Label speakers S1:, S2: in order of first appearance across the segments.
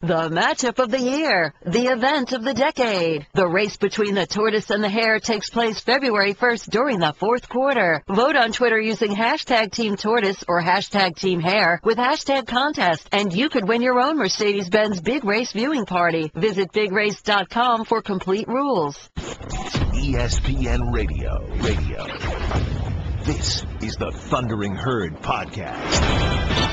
S1: The matchup of the year, the event of the decade. The race between the tortoise and the hare takes place February 1st during the fourth quarter. Vote on Twitter using hashtag Team Tortoise or hashtag Team Hare with hashtag contest, and you could win your own Mercedes-Benz Big Race viewing party. Visit bigrace.com for complete rules.
S2: ESPN Radio. This is the Thundering Herd Podcast.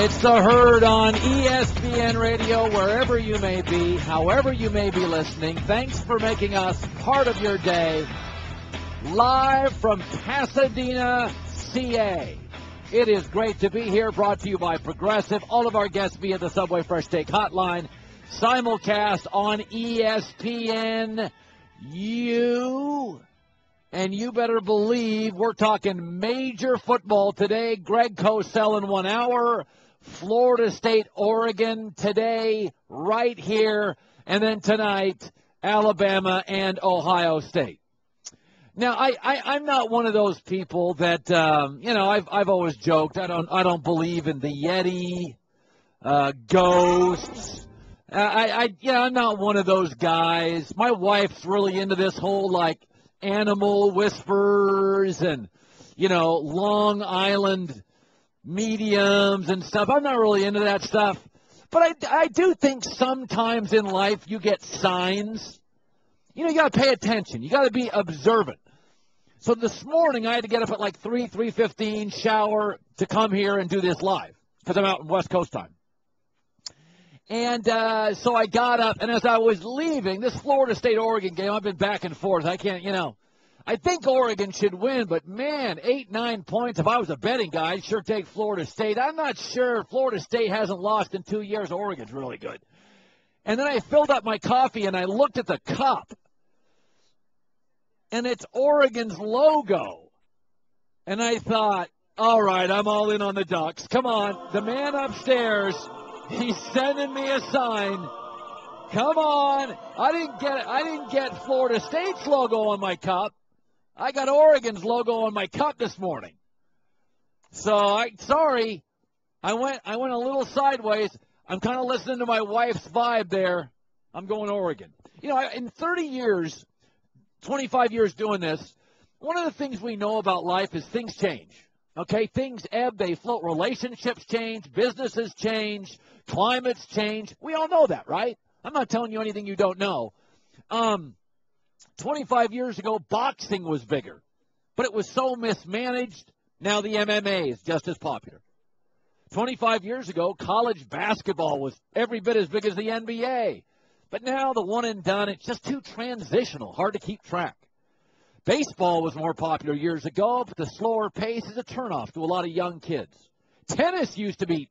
S3: It's the Herd on ESPN Radio, wherever you may be, however you may be listening. Thanks for making us part of your day. Live from Pasadena, CA. It is great to be here, brought to you by Progressive. All of our guests via the Subway Fresh Steak Hotline. Simulcast on ESPN. And you better believe we're talking major football today. Greg Cosell in 1 hour. Florida State, Oregon today, right here. And then tonight, Alabama and Ohio State. Now, I'm not one of those people that, I've always joked. I don't believe in the Yeti, ghosts. I'm not one of those guys. My wife's really into this whole, animal whispers and, Long Island mediums and stuff. I'm not really into that stuff. But I do think sometimes in life you get signs. You got to pay attention. You got to be observant. So this morning I had to get up at 3:15, shower to come here and do this live because I'm out in West Coast time. And so I got up, and as I was leaving, this Florida State-Oregon game, I've been back and forth. I can't, I think Oregon should win, but, man, 8-9 points. If I was a betting guy, I'd sure take Florida State. I'm not sure. Florida State hasn't lost in 2 years. Oregon's really good. And then I filled up my coffee, and I looked at the cup, and it's Oregon's logo. And I thought, all right, I'm all in on the Ducks. Come on, the man upstairs, he's sending me a sign. Come on. I didn't get Florida State's logo on my cup. I got Oregon's logo on my cup this morning. So sorry. I went a little sideways. I'm kind of listening to my wife's vibe there. I'm going Oregon. In 30 years, 25 years doing this, one of the things we know about life is things change. Okay, things ebb, they float. Relationships change, businesses change, climates change. We all know that, right? I'm not telling you anything you don't know. 25 years ago, boxing was bigger, but it was so mismanaged. Now the MMA is just as popular. 25 years ago, college basketball was every bit as big as the NBA, but now the one and done, it's just too transitional, hard to keep track. Baseball was more popular years ago, but the slower pace is a turnoff to a lot of young kids. Tennis used to be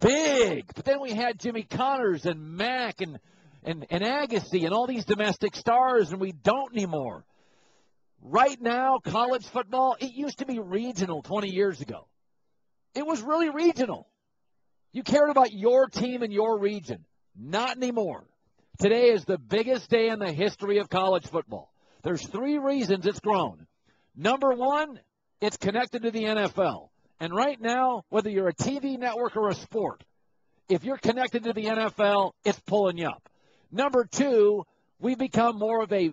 S3: big, but then we had Jimmy Connors and Mack and Agassi and all these domestic stars, and we don't anymore. Right now, college football, it used to be regional 20 years ago. It was really regional. You cared about your team and your region. Not anymore. Today is the biggest day in the history of college football. There's 3 reasons it's grown. Number 1, it's connected to the NFL. And right now, whether you're a TV network or a sport, if you're connected to the NFL, it's pulling you up. Number 2, we've become more of a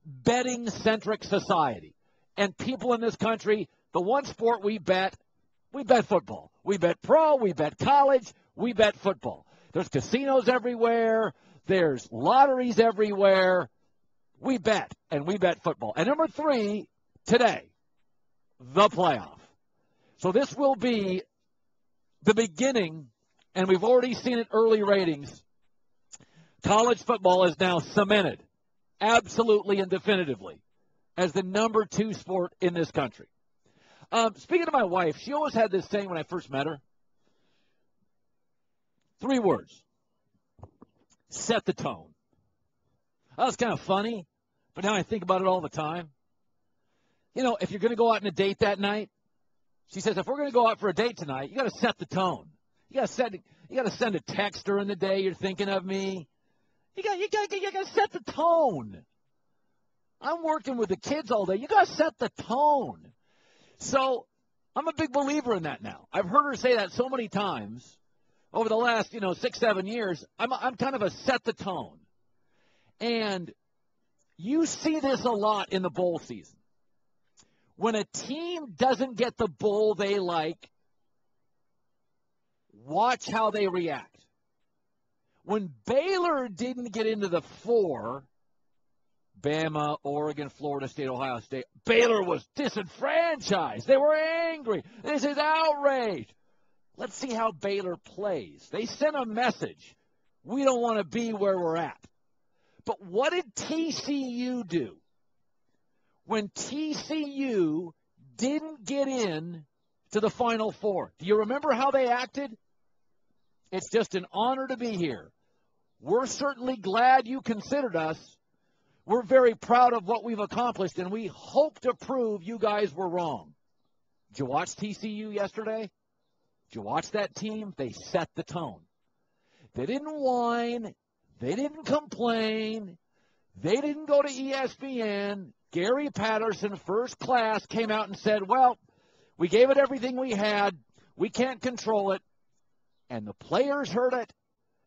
S3: betting-centric society. And people in this country, the one sport we bet football. We bet pro, we bet college, we bet football. There's casinos everywhere. There's lotteries everywhere. We bet, and we bet football. And number 3, today, the playoff. So this will be the beginning, and we've already seen it early ratings. College football is now cemented, absolutely and definitively, as the number 2 sport in this country. Speaking of my wife, she always had this saying when I first met her. 3 words. Set the tone. That was kind of funny, but now I think about it all the time. If you're going to go out on a date that night, she says, if we're going to go out for a date tonight, you got to set the tone. You got to send a text during the day. You're thinking of me. You got to set the tone. I'm working with the kids all day. You got to set the tone. So I'm a big believer in that now. I've heard her say that so many times. over the last, 6, 7 years, I'm kind of a set the tone. And you see this a lot in the bowl season. When a team doesn't get the bowl they like, watch how they react. When Baylor didn't get into the 4, Bama, Oregon, Florida State, Ohio State, Baylor was disenfranchised. They were angry. This is outrage. Let's see how Baylor plays. They sent a message. We don't want to be where we're at. But what did TCU do? When TCU didn't get in to the Final Four, do you remember how they acted? It's just an honor to be here. We're certainly glad you considered us. We're very proud of what we've accomplished, and we hope to prove you guys were wrong. Did you watch TCU yesterday? Did you watch that team? They set the tone. They didn't whine. They didn't complain. They didn't go to ESPN. Gary Patterson, first class, came out and said, well, we gave it everything we had. We can't control it. And the players heard it,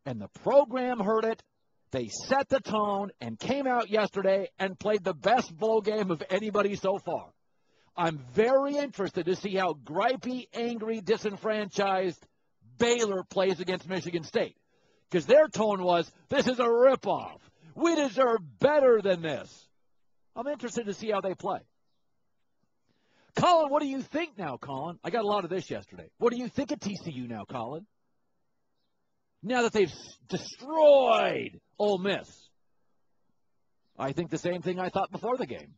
S3: and the program heard it. They set the tone and came out yesterday and played the best bowl game of anybody so far. I'm very interested to see how gripey, angry, disenfranchised Baylor plays against Michigan State. Because their tone was, this is a ripoff. We deserve better than this. I'm interested to see how they play. Colin, what do you think now, Colin? I got a lot of this yesterday. What do you think of TCU now, Colin? Now that they've destroyed Ole Miss. I think the same thing I thought before the game.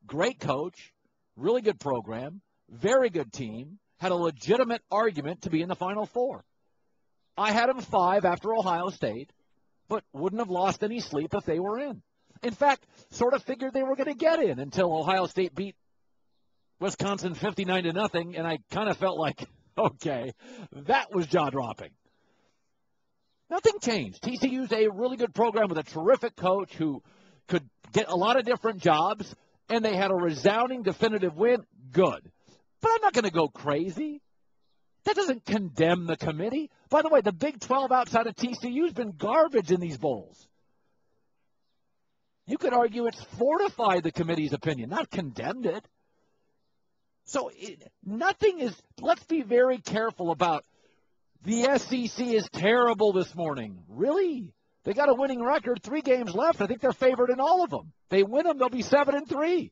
S3: Great coach, really good program, very good team, had a legitimate argument to be in the Final Four. I had them 5 after Ohio State, but wouldn't have lost any sleep if they were in. In fact, sort of figured they were going to get in until Ohio State beat Wisconsin 59-0, and I kind of felt like, okay, that was jaw-dropping. Nothing changed. TCU's a really good program with a terrific coach who could get a lot of different jobs, and they had a resounding, definitive win. Good. But I'm not going to go crazy. That doesn't condemn the committee. By the way, the Big 12 outside of TCU has been garbage in these bowls. You could argue it's fortified the committee's opinion, not condemned it. So nothing is – let's be very careful about the SEC is terrible this morning. Really? They got a winning record, 3 games left. I think they're favored in all of them. They win them, they'll be 7-3.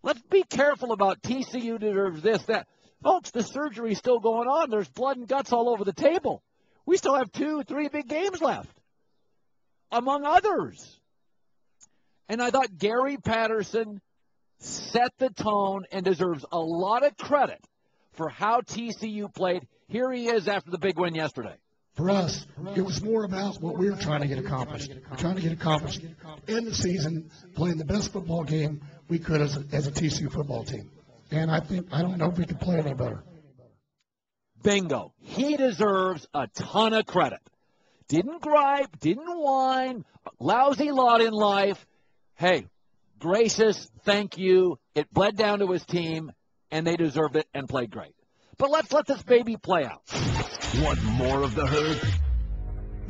S3: Let's be careful about TCU deserves this, that. Folks, the surgery's still going on. There's blood and guts all over the table. We still have 2, 3 big games left, among others. And I thought Gary Patterson set the tone and deserves a lot of credit for how TCU played. Here he is after the big win yesterday.
S4: For us, it was more about what we were trying to get accomplished. We're trying to get accomplished in the season, playing the best football game we could as a TCU football team. And I don't know if we could play any better.
S3: Bingo. He deserves a ton of credit. Didn't gripe, didn't whine, lousy lot in life. Hey, gracious, thank you. It bled down to his team, and they deserved it and played great. But let's let this baby play out.
S2: Want more of the Herd?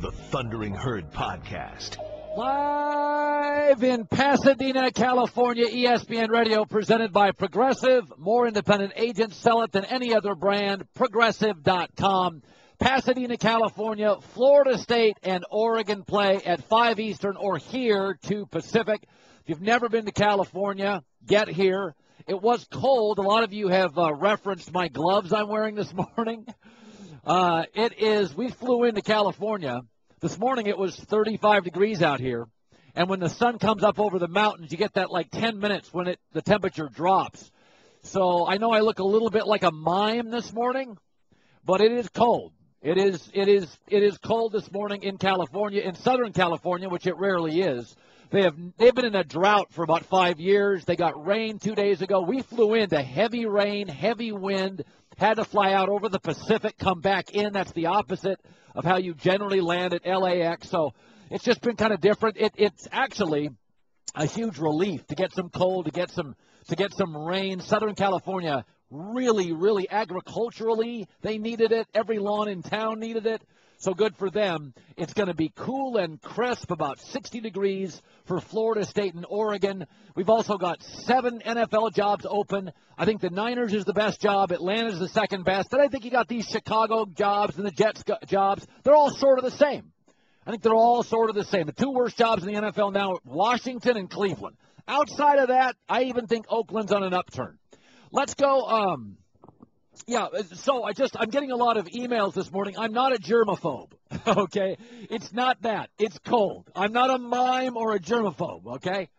S2: The Thundering Herd Podcast.
S3: Live in Pasadena, California, ESPN Radio, presented by Progressive. More independent agents sell it than any other brand. Progressive.com. Pasadena, California, Florida State and Oregon play at 5 Eastern or here 2 Pacific. If you've never been to California, get here. It was cold. A lot of you have referenced my gloves I'm wearing this morning. We flew into California. This morning it was 35 degrees out here. And when the sun comes up over the mountains, you get that like 10 minutes when the temperature drops. So I know I look a little bit like a mime this morning, but it is cold. It is cold this morning in California, in Southern California, which it rarely is. They've been in a drought for about 5 years. They got rain 2 days ago. We flew into heavy rain, heavy wind, had to fly out over the Pacific, come back in. That's the opposite of how you generally land at LAX. So it's just been kind of different. It's actually a huge relief to get some cold, to get some rain. Southern California Really, really agriculturally, they needed it. Every lawn in town needed it. So good for them. It's going to be cool and crisp, about 60 degrees for Florida State and Oregon. We've also got 7 NFL jobs open. I think the Niners is the best job. Atlanta's the second best. But I think you got these Chicago jobs and the Jets jobs. They're all sort of the same. I think they're all sort of the same. The 2 worst jobs in the NFL now, Washington and Cleveland. Outside of that, I even think Oakland's on an upturn. Let's go. So I'm getting a lot of emails this morning. I'm not a germaphobe, okay? It's not that. It's cold. I'm not a mime or a germaphobe, okay?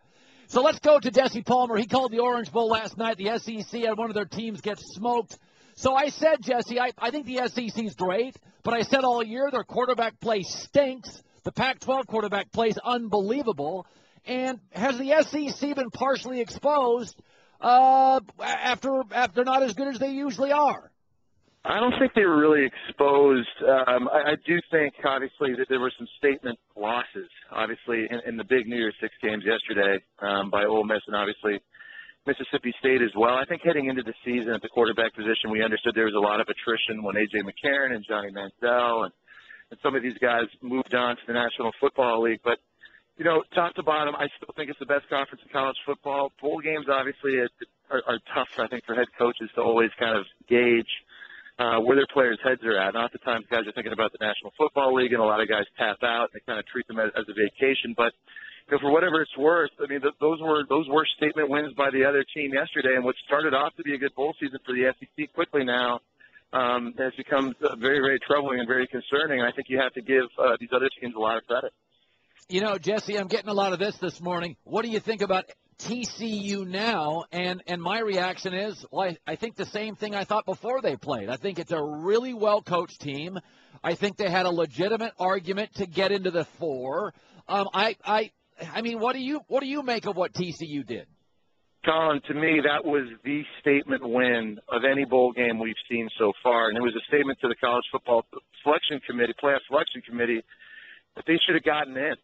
S3: So let's go to Jesse Palmer. He called the Orange Bowl last night. The SEC had one of their teams get smoked. So I said, Jesse, I think the SEC's great, but I said all year their quarterback play stinks. The Pac-12 quarterback play is unbelievable. And has the SEC been partially exposed after not as good as they usually are?
S5: I don't think they were really exposed. I do think, obviously, that there were some statement losses, obviously, in the big New Year's Six games yesterday by Ole Miss and, obviously, Mississippi State as well. I think heading into the season at the quarterback position, we understood there was a lot of attrition when A.J. McCarron and Johnny Manziel and some of these guys moved on to the National Football League. But, you know, top to bottom, I still think it's the best conference in college football. Bowl games, obviously, are tough, I think, for head coaches to always kind of gauge where their players' heads are at. Not the times guys are thinking about the National Football League, and a lot of guys tap out and they kind of treat them as a vacation. But you know, for whatever it's worth, I mean, those were statement wins by the other team yesterday, and what started off to be a good bowl season for the SEC quickly now has become very, very troubling and very concerning. And I think you have to give these other teams a lot of credit.
S3: You know, Jesse, I'm getting a lot of this morning. What do you think about TCU now? And my reaction is, well, I think the same thing I thought before they played. I think it's a really well-coached team. I think they had a legitimate argument to get into the 4. I mean, what do you make of what TCU did?
S5: Colin, to me, that was the statement win of any bowl game we've seen so far. And it was a statement to the college football selection committee, playoff selection committee, that they should have gotten in.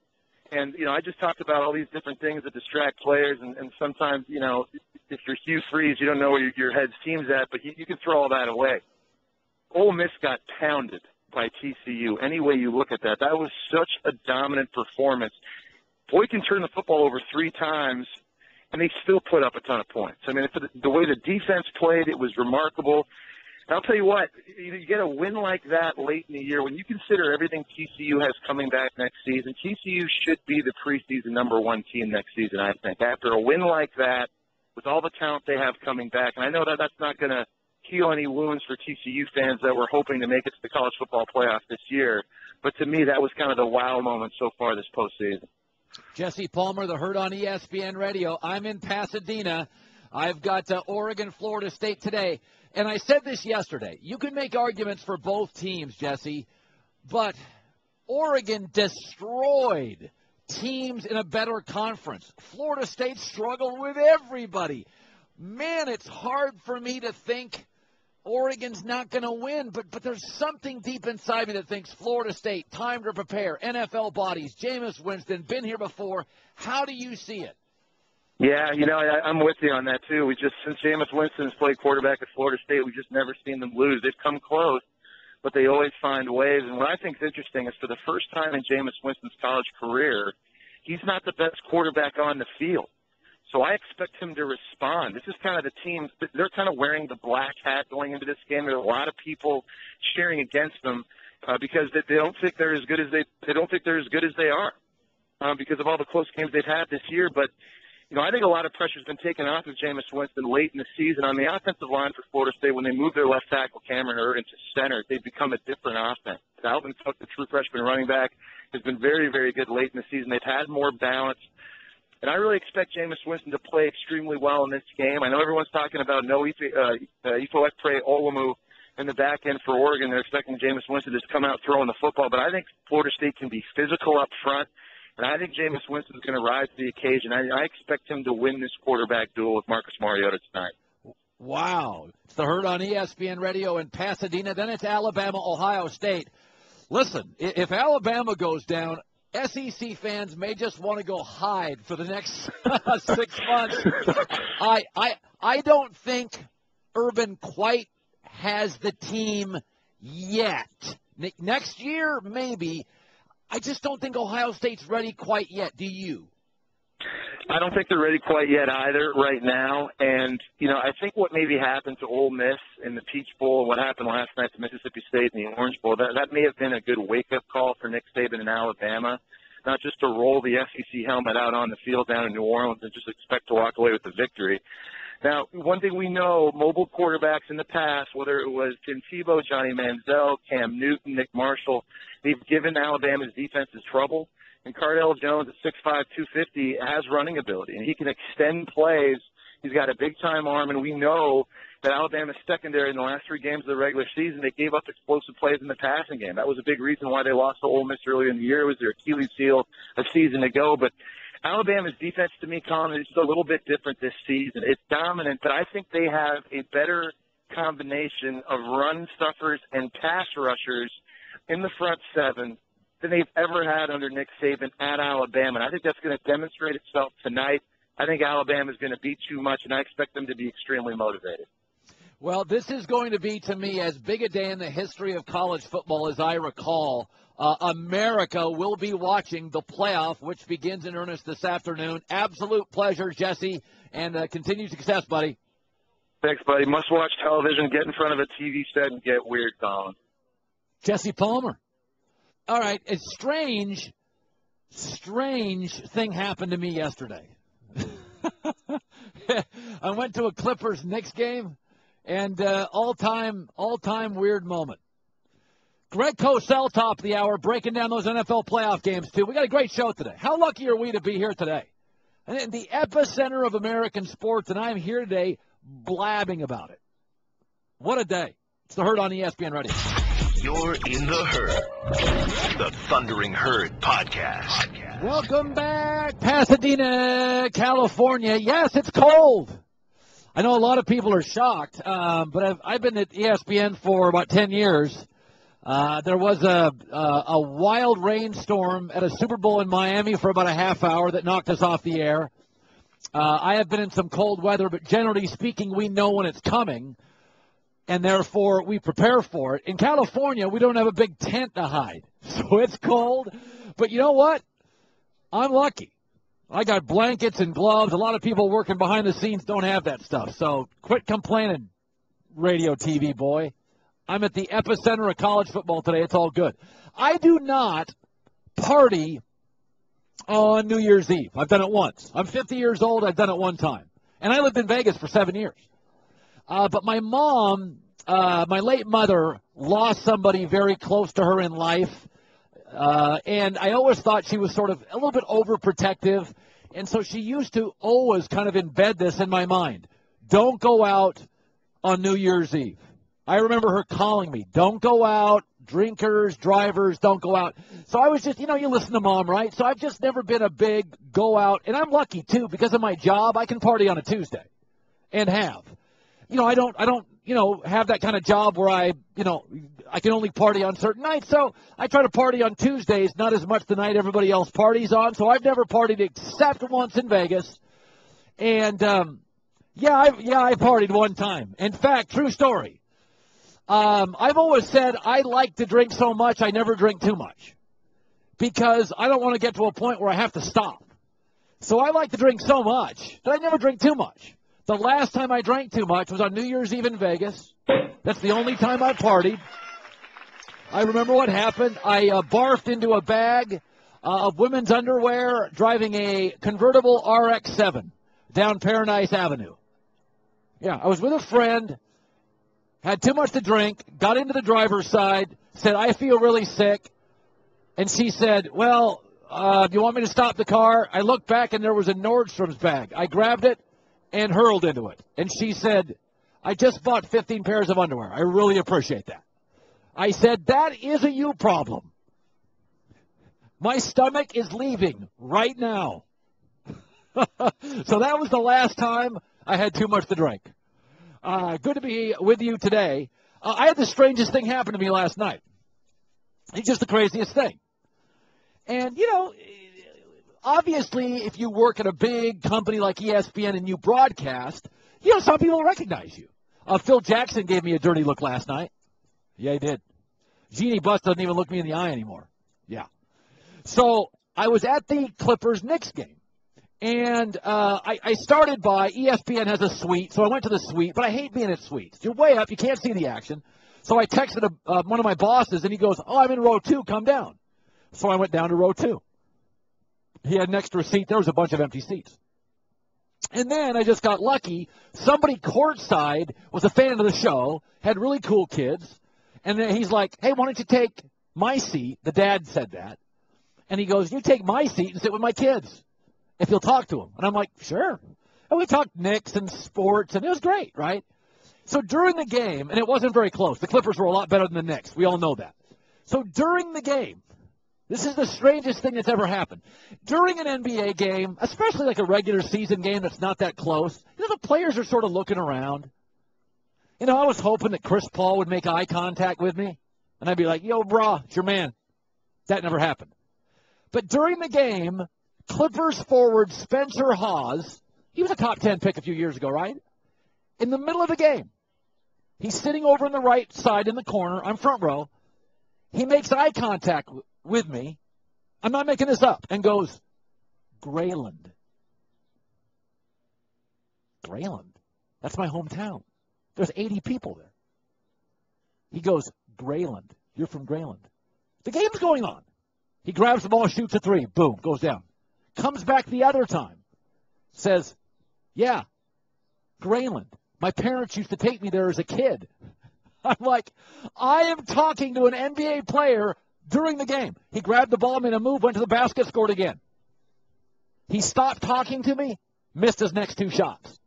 S5: And, you know, I just talked about all these different things that distract players. And sometimes, you know, if you're Hugh Freeze, you don't know where your head's team's at, but you can throw all that away. Ole Miss got pounded by TCU. Any way you look at that, that was such a dominant performance. Boy can turn the football over 3 times, and they still put up a ton of points. I mean, the way the defense played, it was remarkable. And I'll tell you what, you get a win like that late in the year, when you consider everything TCU has coming back next season, TCU should be the preseason #1 team next season, I think. After a win like that, with all the talent they have coming back, and I know that that's not going to heal any wounds for TCU fans that were hoping to make it to the college football playoff this year, but to me, that was kind of the wow moment so far this postseason.
S3: Jesse Palmer, the Herd on ESPN Radio. I'm in Pasadena. I've got Oregon, Florida State today. And I said this yesterday. You can make arguments for both teams, Jesse, but Oregon destroyed teams in a better conference. Florida State struggled with everybody. Man, it's hard for me to think Oregon's not going to win, but there's something deep inside me that thinks Florida State, time to prepare, NFL bodies, Jameis Winston, been here before. How do you see it?
S5: Yeah, you know, I'm with you on that, too. Since Jameis Winston's played quarterback at Florida State, we've just never seen them lose. They've come close, but they always find ways. And what I think is interesting is for the first time in Jameis Winston's college career, he's not the best quarterback on the field. So I expect him to respond. This is kind of the team. They're kind of wearing the black hat going into this game. There are a lot of people cheering against them because they don't think they're as good as they don't think they're as good as they are because of all the close games they've had this year. But you know, I think a lot of pressure has been taken off of Jameis Winston late in the season on the offensive line for Florida State. When they moved their left tackle, Cameron Ervin, to center, they've become a different offense. Dalvin Cook, the true freshman running back, has been very, very good late in the season. They've had more balance. And I really expect Jameis Winston to play extremely well in this game. I know everyone's talking about no Ifo Olumu in the back end for Oregon. They're expecting Jameis Winston to just come out throwing the football. But I think Florida State can be physical up front. And I think Jameis Winston's going to rise to the occasion. I expect him to win this quarterback duel with Marcus Mariota tonight.
S3: Wow. It's the Herd on ESPN Radio in Pasadena. Then it's Alabama, Ohio State. Listen, if Alabama goes down, SEC fans may just want to go hide for the next 6 months. I don't think Urban quite has the team yet. Next year, maybe. I just don't think Ohio State's ready quite yet. Do you?
S5: I don't think they're ready quite yet either right now. And, I think what maybe happened to Ole Miss in the Peach Bowl and what happened last night to Mississippi State in the Orange Bowl, that may have been a good wake-up call for Nick Saban in Alabama, not just to roll the SEC helmet out on the field down in New Orleans and just expect to walk away with the victory. Now, one thing we know, mobile quarterbacks in the past, whether it was Tim Tebow, Johnny Manziel, Cam Newton, Nick Marshall, they've given Alabama's defenses trouble. And Cardell Jones at 6'5", 250 has running ability, and he can extend plays. He's got a big-time arm, and we know that Alabama's secondary in the last 3 games of the regular season, they gave up explosive plays in the passing game. That was a big reason why they lost to Ole Miss earlier in the year. It was their Achilles heel a season ago. But Alabama's defense, to me, Colin, is just a little bit different this season. It's dominant, but I think they have a better combination of run stuffers and pass rushers in the front seven than they've ever had under Nick Saban at Alabama. And I think that's going to demonstrate itself tonight. I think Alabama is going to be too much, and I expect them to be extremely motivated.
S3: Well, this is going to be, to me, as big a day in the history of college football as I recall. America will be watching the playoff, which begins in earnest this afternoon. Absolute pleasure, Jesse, and continued success, buddy.
S5: Thanks, buddy. Must-watch television. Get in front of a TV set and get weird, Colin.
S3: Jesse Palmer. All right, a strange thing happened to me yesterday. I went to a Clippers-Knicks game, and all-time weird moment. Greg Cosell, top of the hour, breaking down those NFL playoff games, too. We got a great show today. How lucky are we to be here today? And in the epicenter of American sports, and I'm here today blabbing about it. What a day. It's the Herd on ESPN Radio.
S2: You're in the Herd, the Thundering Herd podcast.
S3: Welcome back, Pasadena, California. Yes, it's cold. I know a lot of people are shocked, but I've been at ESPN for about 10 years. There was a wild rainstorm at a Super Bowl in Miami for about a half hour that knocked us off the air. I have been in some cold weather, but generally speaking, we know when it's coming. And therefore, we prepare for it. In California, we don't have a big tent to hide. So it's cold. But you know what? I'm lucky. I got blankets and gloves. A lot of people working behind the scenes don't have that stuff. So quit complaining, radio TV boy. I'm at the epicenter of college football today. It's all good. I do not party on New Year's Eve. I've done it once. I'm 50 years old. I've done it one time. And I lived in Vegas for 7 years. But my mom, my late mother, lost somebody very close to her in life. And I always thought she was sort of a little bit overprotective. And so she used to always kind of embed this in my mind. Don't go out on New Year's Eve. I remember her calling me, don't go out, drinkers, drivers, don't go out. So I was just, you listen to mom, right? So I've just never been a big go out. And I'm lucky, too, because of my job, I can party on a Tuesday and have. I don't have that kind of job where I can only party on certain nights. So I try to party on Tuesdays, not as much the night everybody else parties on. So I've never partied except once in Vegas. And, I partied one time. In fact, true story. I've always said I like to drink so much I never drink too much because I don't want to get to a point where I have to stop. So I like to drink so much that I never drink too much. The last time I drank too much was on New Year's Eve in Vegas. That's the only time I partied. I remember what happened. I barfed into a bag of women's underwear driving a convertible RX-7 down Paradise Avenue. Yeah, I was with a friend, had too much to drink, got into the driver's side, said, I feel really sick. And she said, well, do you want me to stop the car? I looked back and there was a Nordstrom's bag. I grabbed it and hurled into it. And she said, I just bought 15 pairs of underwear. I really appreciate that. I said, that is a you problem. My stomach is leaving right now. So that was the last time I had too much to drink. Good to be with you today. I had the strangest thing happen to me last night. It's just the craziest thing. And, obviously, if you work at a big company like ESPN and you broadcast, some people recognize you. Phil Jackson gave me a dirty look last night. Yeah, he did. Jeannie Buss doesn't even look me in the eye anymore. Yeah. So I was at the Clippers-Knicks game. And I started by ESPN has a suite, so I went to the suite, but I hate being at suites. You're way up. You can't see the action. So I texted one of my bosses, and he goes, "Oh, I'm in row 2. Come down." So I went down to row 2. He had an extra seat. There was a bunch of empty seats. And then I just got lucky. Somebody courtside was a fan of the show, had really cool kids. And then he's like, "Hey, why don't you take my seat?" The dad said that. And he goes, "You take my seat and sit with my kids if you'll talk to them." And I'm like, "Sure." And we talked Knicks and sports, and it was great, right? So during the game, and it wasn't very close. The Clippers were a lot better than the Knicks. We all know that. So during the game, this is the strangest thing that's ever happened. During an NBA game, especially like a regular season game that's not that close, the players are sort of looking around. I was hoping that Chris Paul would make eye contact with me, and I'd be like, "Yo, brah, it's your man." That never happened. But during the game, Clippers forward Spencer Hawes, he was a top 10 pick a few years ago, right? In the middle of the game, he's sitting over on the right side in the corner. I'm front row. He makes eye contact with me. I'm not making this up. And goes, "Grayland." Grayland. That's my hometown. There's 80 people there. He goes, "Grayland. You're from Grayland." The game's going on. He grabs the ball, shoots a 3. Boom, goes down. Comes back the other time. Says, "Yeah, Grayland. My parents used to take me there as a kid." I'm like, I am talking to an NBA player during the game. He grabbed the ball, made a move, went to the basket, scored again. He stopped talking to me, missed his next 2 shots.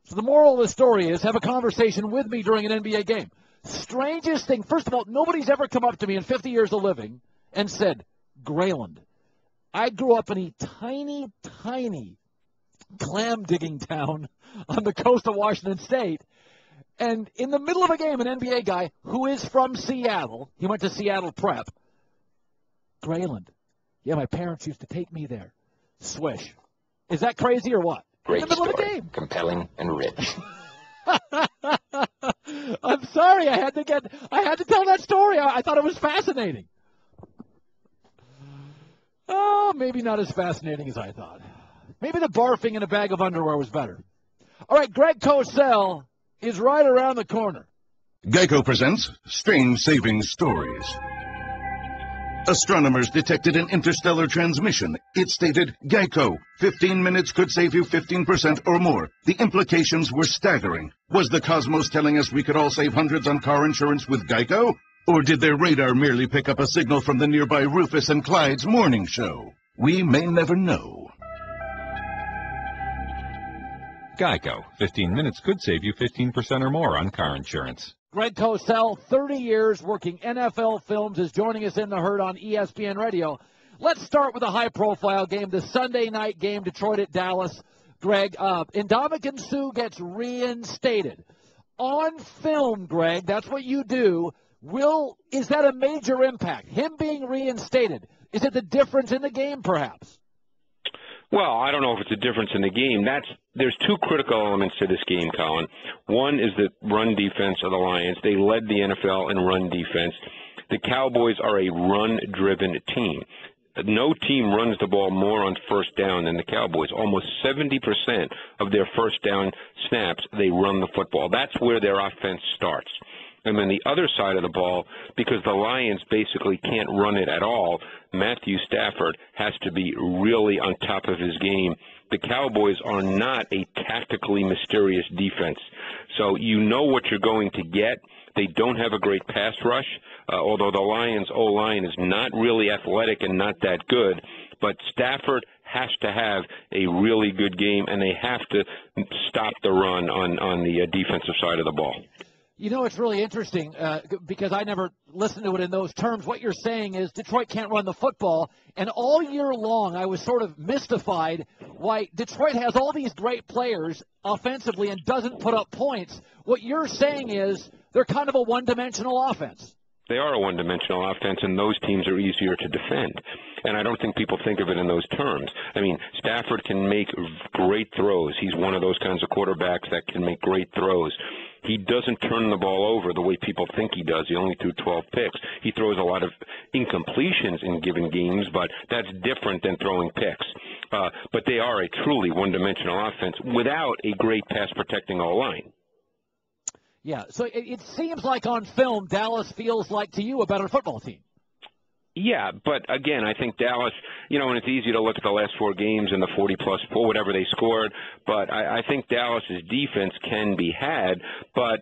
S3: So the moral of the story is have a conversation with me during an NBA game. Strangest thing, first of all, nobody's ever come up to me in 50 years of living and said, "Grayland." I grew up in a tiny, tiny clam-digging town on the coast of Washington State. And in the middle of a game, an NBA guy who is from Seattle, he went to Seattle Prep, "Grayland. Yeah, my parents used to take me there." Swish. Is that crazy or what?
S6: Great
S3: in the middle
S6: story.
S3: Of the game.
S6: Compelling and rich.
S3: I'm sorry, I had to tell that story. I thought it was fascinating. Oh, maybe not as fascinating as I thought. Maybe the barfing in a bag of underwear was better. All right, Greg Cosell is right around the corner.
S7: Geico presents Strange Saving Stories. Astronomers detected an interstellar transmission. It stated, "Geico, 15 minutes could save you 15% or more." The implications were staggering. Was the cosmos telling us we could all save hundreds on car insurance with Geico? Or did their radar merely pick up a signal from the nearby Rufus and Clyde's morning show? We may never know.
S8: Geico. 15 minutes could save you 15% or more on car insurance.
S3: Greg Cosell, 30 years working NFL films, is joining us in the herd on ESPN Radio. Let's start with a high-profile game, the Sunday night game, Detroit at Dallas. Greg, Ndamukong Suh gets reinstated. On film, Greg, that's what you do. Is that a major impact? Him being reinstated, is it the difference in the game, perhaps?
S9: Well, I don't know if it's a difference in the game. There's 2 critical elements to this game, Colin. One is the run defense of the Lions. They led the NFL in run defense. The Cowboys are a run-driven team. No team runs the ball more on first down than the Cowboys. Almost 70% of their first down snaps, they run the football. That's where their offense starts. And then the other side of the ball, because the Lions basically can't run it at all, Matthew Stafford has to be really on top of his game. The Cowboys are not a tactically mysterious defense. So you know what you're going to get. They don't have a great pass rush, although the Lions' O-line is not really athletic and not that good. But Stafford has to have a really good game, and they have to stop the run on the defensive side of the ball.
S3: You know, it's really interesting because I never listened to it in those terms. What you're saying is Detroit can't run the football, and all year long I was sort of mystified why Detroit has all these great players offensively and doesn't put up points. What you're saying is they're kind of a one-dimensional offense.
S9: They are a one-dimensional offense, and those teams are easier to defend. And I don't think people think of it in those terms. I mean, Stafford can make great throws. He's one of those kinds of quarterbacks that can make great throws. He doesn't turn the ball over the way people think he does. He only threw 12 picks. He throws a lot of incompletions in given games, but that's different than throwing picks. But they are a truly one-dimensional offense without a great pass-protecting O-line.
S3: Yeah, so it seems like on film, Dallas feels like, to you, a better football team.
S9: Yeah, but again, I think Dallas, and it's easy to look at the last 4 games and the 40-plus, or whatever they scored, but I think Dallas's defense can be had, but,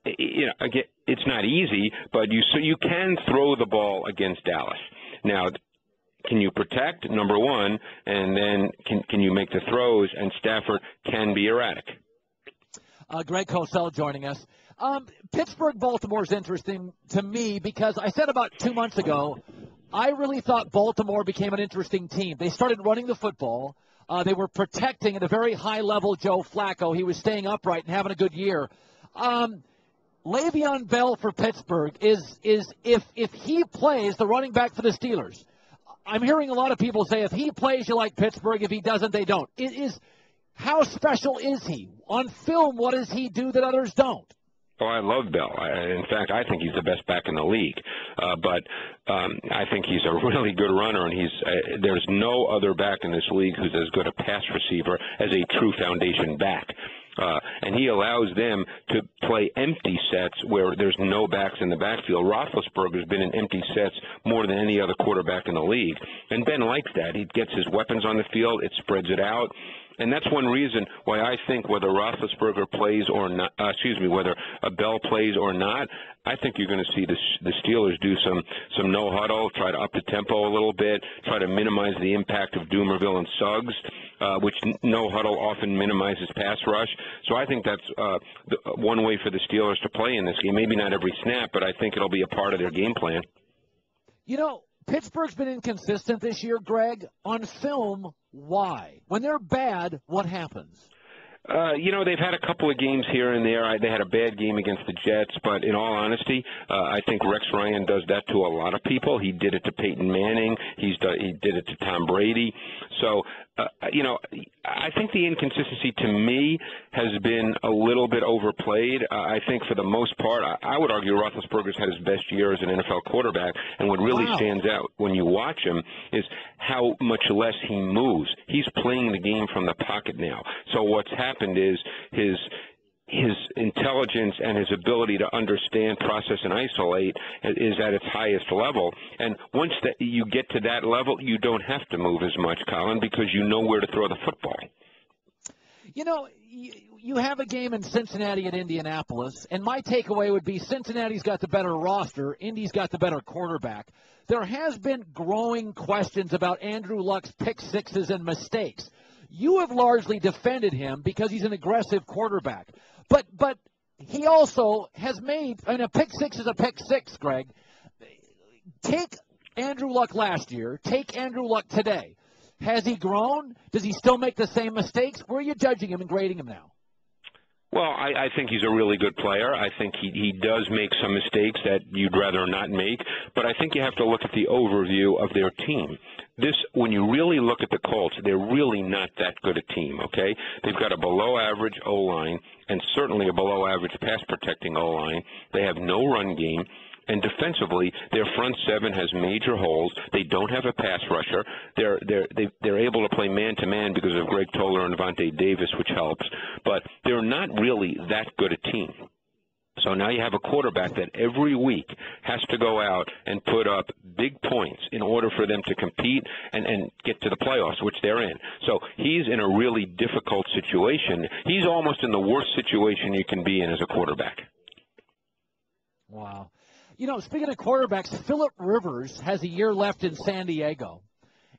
S9: again, it's not easy, but you can throw the ball against Dallas. Now, can you protect, number one, and then can you make the throws, and Stafford can be erratic.
S3: Greg Cosell joining us. Pittsburgh-Baltimore is interesting to me because I said about 2 months ago, I really thought Baltimore became an interesting team. They started running the football. They were protecting at a very high level Joe Flacco. He was staying upright and having a good year. Le'Veon Bell for Pittsburgh is if he plays, the running back for the Steelers. I'm hearing a lot of people say if he plays, you like Pittsburgh. If he doesn't, they don't. How special is he? On film, what does he do that others don't?
S9: Oh, I love Bell. In fact, I think he's the best back in the league. But I think he's a really good runner, and there's no other back in this league who's as good a pass receiver as a true foundation back. And he allows them to play empty sets where there's no backs in the backfield. Roethlisberger's been in empty sets more than any other quarterback in the league. And Ben likes that. He gets his weapons on the field. It spreads it out. And that's one reason why I think whether Roethlisberger plays or not, whether a Bell plays or not, I think you're going to see the Steelers do some no huddle, try to up the tempo a little bit, try to minimize the impact of Doomerville and Suggs, which no huddle often minimizes pass rush. So I think that's one way for the Steelers to play in this game. Maybe not every snap, but I think it'll be a part of their game plan.
S3: Pittsburgh's been inconsistent this year, Greg. On film, why? When they're bad, what happens?
S9: They've had a couple of games here and there. They had a bad game against the Jets, but in all honesty, I think Rex Ryan does that to a lot of people. He did it to Peyton Manning. He did it to Tom Brady. So, I think the inconsistency to me has been a little bit overplayed. I think for the most part, I would argue Roethlisberger's had his best year as an NFL quarterback, and what really stands out when you watch him is how much less he moves. He's playing the game from the pocket now. So what's happened is his intelligence and his ability to understand, process, and isolate is at its highest level. And once you get to that level, you don't have to move as much, Colin, because you know where to throw the football.
S3: You have a game in Cincinnati and Indianapolis, and my takeaway would be Cincinnati's got the better roster, Indy's got the better quarterback. There has been growing questions about Andrew Luck's pick sixes and mistakes. You have largely defended him because he's an aggressive quarterback. But he also has made, a pick six is a pick six, Greg. Take Andrew Luck last year. Take Andrew Luck today. Has he grown? Does he still make the same mistakes? Where are you judging him and grading him now?
S9: Well, I think he's a really good player. I think he does make some mistakes that you'd rather not make, but I think you have to look at the overview of their team. When you really look at the Colts, they're really not that good a team, okay? They've got a below-average O-line and certainly a below-average pass-protecting O-line. They have no run game. And defensively, their front seven has major holes. They don't have a pass rusher. They're able to play man-to-man because of Greg Toller and Vontae Davis, which helps. But they're not really that good a team. So now you have a quarterback that every week has to go out and put up big points in order for them to compete and get to the playoffs, which they're in. So he's in a really difficult situation. He's almost in the worst situation you can be in as a quarterback.
S3: Wow. Speaking of quarterbacks, Phillip Rivers has a year left in San Diego.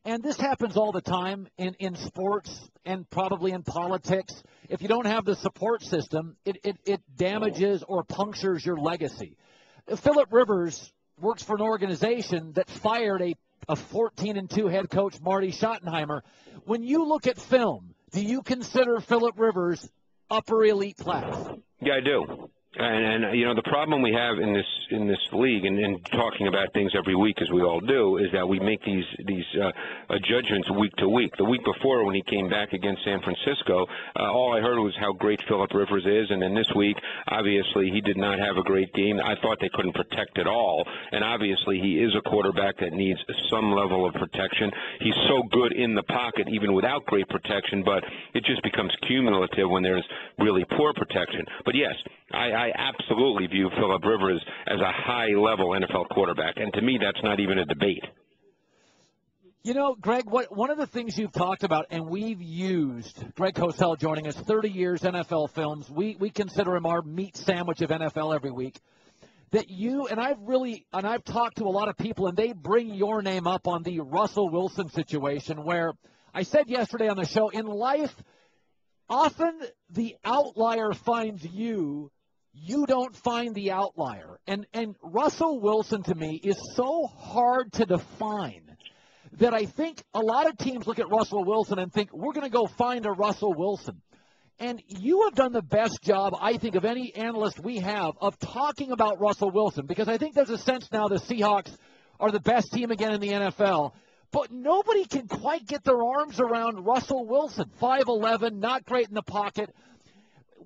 S3: And this happens all the time in sports and probably in politics. If you don't have the support system, it damages or punctures your legacy. Phillip Rivers works for an organization that fired a 14-2 head coach, Marty Schottenheimer. When you look at film, do you consider Phillip Rivers upper elite class?
S9: Yeah, I do. And you know, the problem we have in this league, and talking about things every week as we all do, is that we make these judgments week to week. The week before, when he came back against San Francisco, all I heard was how great Phillip Rivers is, and then this week, obviously, he did not have a great game. I thought they couldn't protect at all, and obviously, he is a quarterback that needs some level of protection. He's so good in the pocket, even without great protection, but it just becomes cumulative when there's really poor protection. But yes, I absolutely view Phillip Rivers as a high-level NFL quarterback, and to me, that's not even a debate.
S3: You know, Greg, one of the things you've talked about, and we've used, Greg Cosell joining us, 30 years NFL films. We consider him our meat sandwich of NFL every week. That you, and I've talked to a lot of people, and they bring your name up on the Russell Wilson situation, where I said yesterday on the show, in life, often the outlier finds you. You don't find the outlier. And Russell Wilson, to me, is so hard to define that I think a lot of teams look at Russell Wilson and think, we're going to go find a Russell Wilson. And you have done the best job, I think, of any analyst we have of talking about Russell Wilson, because I think there's a sense now the Seahawks are the best team again in the NFL. But nobody can quite get their arms around Russell Wilson. 5'11", not great in the pocket.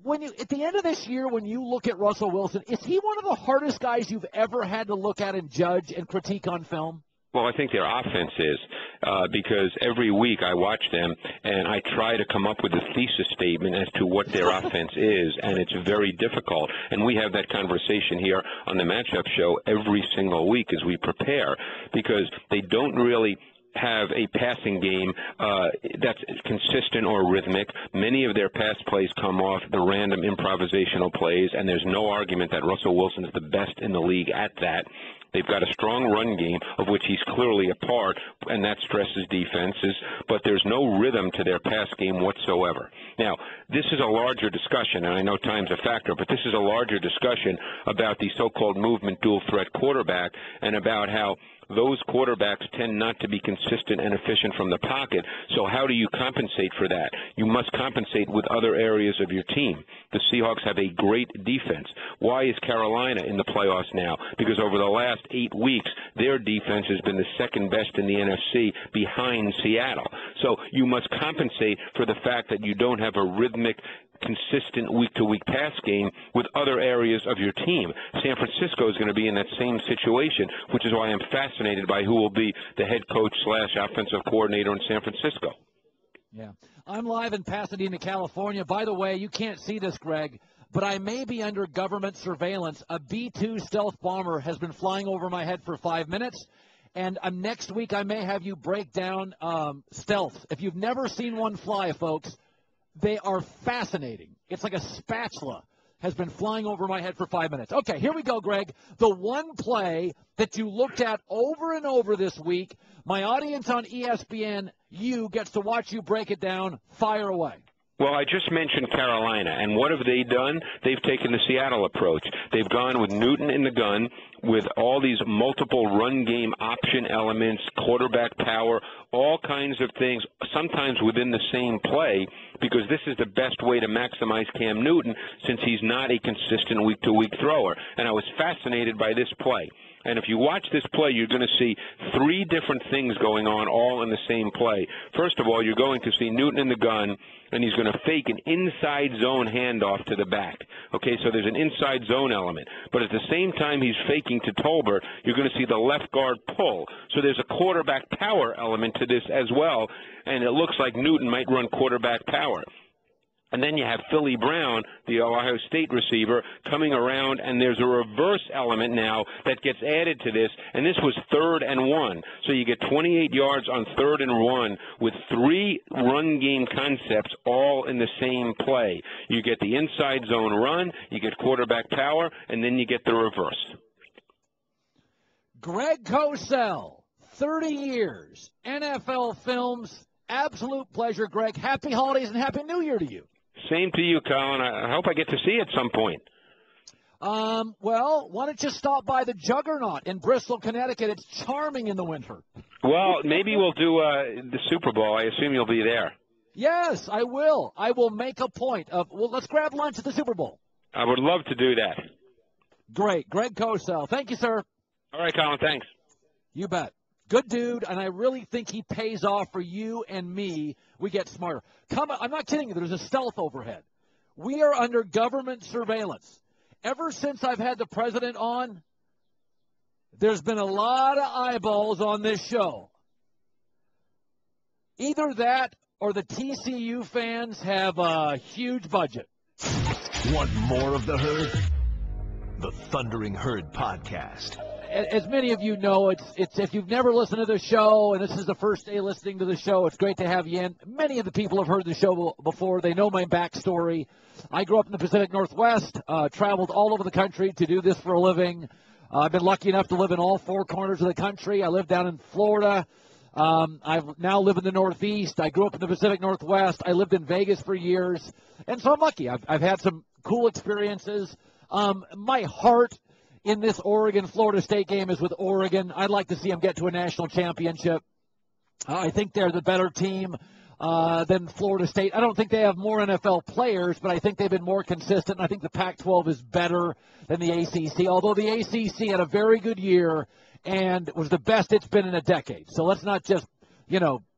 S3: At the end of this year, when you look at Russell Wilson, is he one of the hardest guys you've ever had to look at and judge and critique on film?
S9: Well, I think their offense is, because every week I watch them and I try to come up with a thesis statement as to what their offense is, and it's very difficult. And we have that conversation here on the Matchup Show every single week as we prepare, because they don't really have a passing game that's consistent or rhythmic. Many of their pass plays come off the random improvisational plays, and there's no argument that Russell Wilson is the best in the league at that. They've got a strong run game, of which he's clearly a part, and that stresses defenses, but there's no rhythm to their pass game whatsoever. Now, this is a larger discussion, and I know time's a factor, but this is a larger discussion about the so-called movement dual-threat quarterback and about how those quarterbacks tend not to be consistent and efficient from the pocket. So how do you compensate for that? You must compensate with other areas of your team. The Seahawks have a great defense. Why is Carolina in the playoffs now? Because over the last 8 weeks, their defense has been the second best in the NFC behind Seattle. So you must compensate for the fact that you don't have a rhythmic, consistent week-to-week pass game with other areas of your team. San Francisco is going to be in that same situation, which is why I'm fascinated by who will be the head coach / offensive coordinator in San Francisco.
S3: Yeah. I'm live in Pasadena, California. By the way, you can't see this, Greg, but I may be under government surveillance. A B-2 stealth bomber has been flying over my head for 5 minutes, and next week I may have you break down stealth. If you've never seen one fly, folks, they are fascinating. It's like a spatula has been flying over my head for 5 minutes. Okay, here we go, Greg. The one play that you looked at over and over this week, my audience on ESPN, gets to watch you break it down. Fire away.
S9: Well, I just mentioned Carolina, and what have they done? They've taken the Seattle approach. They've gone with Newton in the gun, with all these multiple run game option elements, quarterback power, all kinds of things, sometimes within the same play, because this is the best way to maximize Cam Newton since he's not a consistent week-to-week thrower. And I was fascinated by this play. And if you watch this play, you're going to see 3 different things going on all in the same play. First of all, you're going to see Newton in the gun, and he's going to fake an inside zone handoff to the back. Okay, so there's an inside zone element. But at the same time he's faking to Tolbert, you're going to see the left guard pull. So there's a quarterback power element to this as well, and it looks like Newton might run quarterback power. And then you have Philly Brown, the Ohio State receiver, coming around, and there's a reverse element now that gets added to this, and this was 3rd and 1. So you get 28 yards on 3rd and 1 with 3 run game concepts all in the same play. You get the inside zone run, you get quarterback power, and then you get the reverse.
S3: Greg Cosell, 30 years, NFL films, absolute pleasure, Greg. Happy holidays and Happy New Year to you.
S9: Same to you, Colin. I hope I get to see you at some point.
S3: Well, why don't you stop by the Juggernaut in Bristol, Connecticut? It's charming in the winter.
S9: Well, maybe we'll do the Super Bowl. I assume you'll be there.
S3: Yes, I will. I will make a point of, well, let's grab lunch at the Super Bowl.
S9: I would love to do that.
S3: Great. Greg Cosell. Thank you, sir.
S9: All right, Colin, thanks.
S3: You bet. Good dude, and I really think he pays off for you and me. We get smarter. I'm not kidding you. There's a stealth overhead. We are under government surveillance. Ever since I've had the president on, there's been a lot of eyeballs on this show. Either that or the TCU fans have a huge budget.
S2: Want more of the herd? The Thundering Herd Podcast.
S3: As many of you know, it's if you've never listened to the show and this is the first day listening to the show, it's great to have you in. Many of the people have heard the show before. They know my backstory. I grew up in the Pacific Northwest, traveled all over the country to do this for a living. I've been lucky enough to live in all four corners of the country. I live down in Florida. I now live in the Northeast. I grew up in the Pacific Northwest. I lived in Vegas for years. And so I'm lucky. I've had some cool experiences. My heart in this Oregon-Florida State game is with Oregon. I'd like to see them get to a national championship. I think they're the better team than Florida State. I don't think they have more NFL players, but I think they've been more consistent. I think the Pac-12 is better than the ACC, although the ACC had a very good year and was the best it's been in a decade. So let's not just,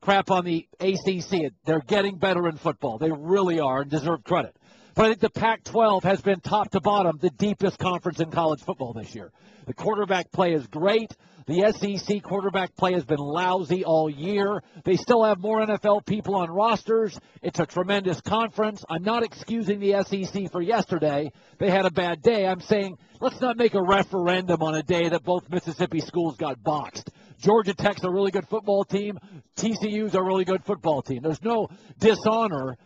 S3: crap on the ACC. They're getting better in football. They really are and deserve credit. But I think the Pac-12 has been top to bottom the deepest conference in college football this year. The quarterback play is great. The SEC quarterback play has been lousy all year. They still have more NFL people on rosters. It's a tremendous conference. I'm not excusing the SEC for yesterday. They had a bad day. I'm saying let's not make a referendum on a day that both Mississippi schools got boxed. Georgia Tech's a really good football team. TCU's a really good football team. There's no dishonor